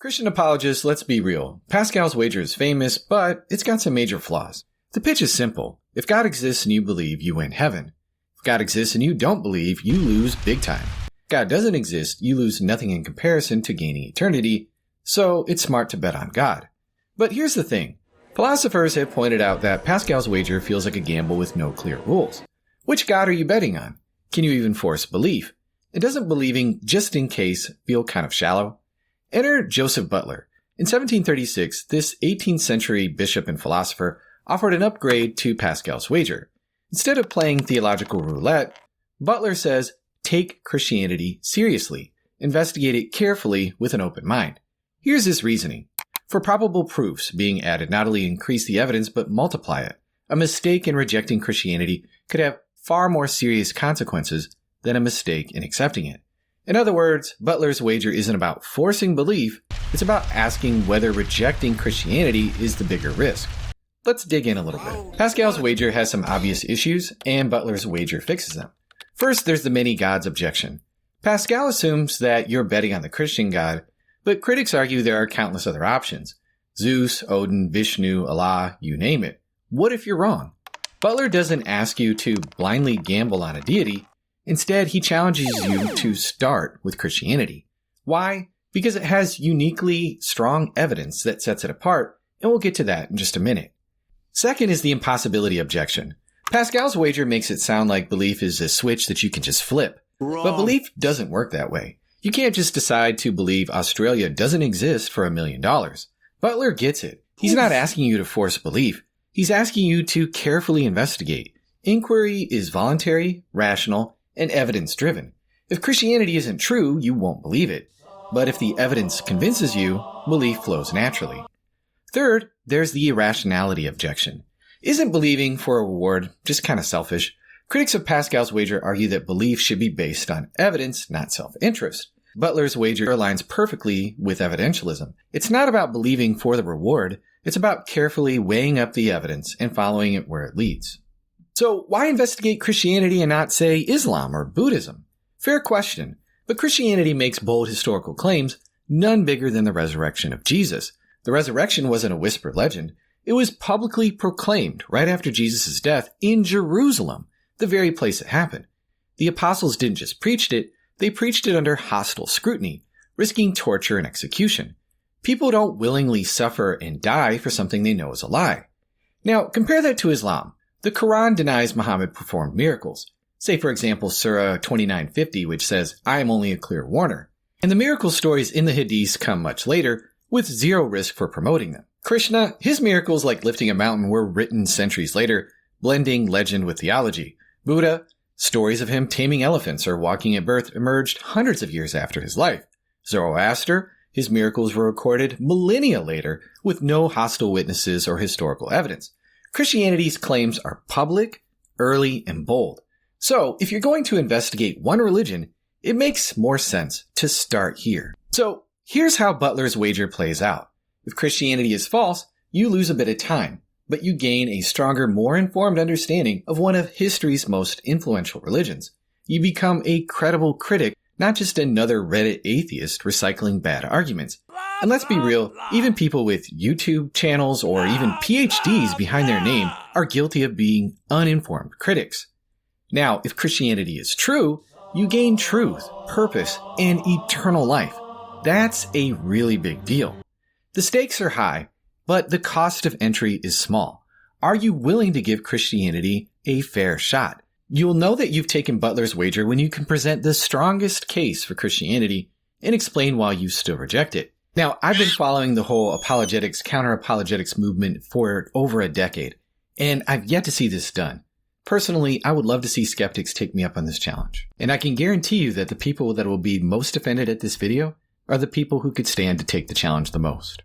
Christian apologists, let's be real. Pascal's wager is famous, but it's got some major flaws. The pitch is simple. If God exists and you believe, you win heaven. If God exists and you don't believe, you lose big time. If God doesn't exist, you lose nothing in comparison to gaining eternity, so it's smart to bet on God. But here's the thing. Philosophers have pointed out that Pascal's wager feels like a gamble with no clear rules. Which God are you betting on? Can you even force belief? And doesn't believing just in case feel kind of shallow? Enter Joseph Butler. In 1736, this 18th century bishop and philosopher offered an upgrade to Pascal's wager. Instead of playing theological roulette, Butler says, take Christianity seriously. Investigate it carefully with an open mind. Here's his reasoning. For probable proofs, being added not only increase the evidence but multiply it. A mistake in rejecting Christianity could have far more serious consequences than a mistake in accepting it. In other words, Butler's wager isn't about forcing belief, it's about asking whether rejecting Christianity is the bigger risk. Let's dig in a little bit. Pascal's wager has some obvious issues, and Butler's wager fixes them. First, there's the many gods objection. Pascal assumes that you're betting on the Christian God, but critics argue there are countless other options. Zeus, Odin, Vishnu, Allah, you name it. What if you're wrong? Butler doesn't ask you to blindly gamble on a deity. Instead, he challenges you to start with Christianity. Why? Because it has uniquely strong evidence that sets it apart, and we'll get to that in just a minute. Second is the impossibility objection. Pascal's wager makes it sound like belief is a switch that you can just flip. Wrong. But belief doesn't work that way. You can't just decide to believe Australia doesn't exist for $1 million. Butler gets it. He's not asking you to force belief. He's asking you to carefully investigate. Inquiry is voluntary, rational, and evidence-driven. If Christianity isn't true, you won't believe it. But if the evidence convinces you, belief flows naturally. Third, there's the irrationality objection. Isn't believing for a reward just kind of selfish? Critics of Pascal's wager argue that belief should be based on evidence, not self-interest. Butler's wager aligns perfectly with evidentialism. It's not about believing for the reward, it's about carefully weighing up the evidence and following it where it leads. So why investigate Christianity and not, say, Islam or Buddhism? Fair question, but Christianity makes bold historical claims, none bigger than the resurrection of Jesus. The resurrection wasn't a whispered legend. It was publicly proclaimed right after Jesus' death in Jerusalem, the very place it happened. The apostles didn't just preach it, they preached it under hostile scrutiny, risking torture and execution. People don't willingly suffer and die for something they know is a lie. Now, compare that to Islam. The Quran denies Muhammad performed miracles. Say, for example, Surah 2950, which says, I am only a clear warner. And the miracle stories in the Hadiths come much later, with zero risk for promoting them. Krishna, his miracles like lifting a mountain were written centuries later, blending legend with theology. Buddha, stories of him taming elephants or walking at birth emerged hundreds of years after his life. Zoroaster, his miracles were recorded millennia later with no hostile witnesses or historical evidence. Christianity's claims are public, early, and bold. So, if you're going to investigate one religion, it makes more sense to start here. So, here's how Butler's wager plays out. If Christianity is false, you lose a bit of time, but you gain a stronger, more informed understanding of one of history's most influential religions. You become a credible critic, not just another Reddit atheist recycling bad arguments. And let's be real, even people with YouTube channels or even PhDs behind their name are guilty of being uninformed critics. Now, if Christianity is true, you gain truth, purpose, and eternal life. That's a really big deal. The stakes are high, but the cost of entry is small. Are you willing to give Christianity a fair shot? You'll know that you've taken Butler's wager when you can present the strongest case for Christianity and explain why you still reject it. Now, I've been following the whole apologetics, counter-apologetics movement for over a decade, and I've yet to see this done. Personally, I would love to see skeptics take me up on this challenge. And I can guarantee you that the people that will be most offended at this video are the people who could stand to take the challenge the most.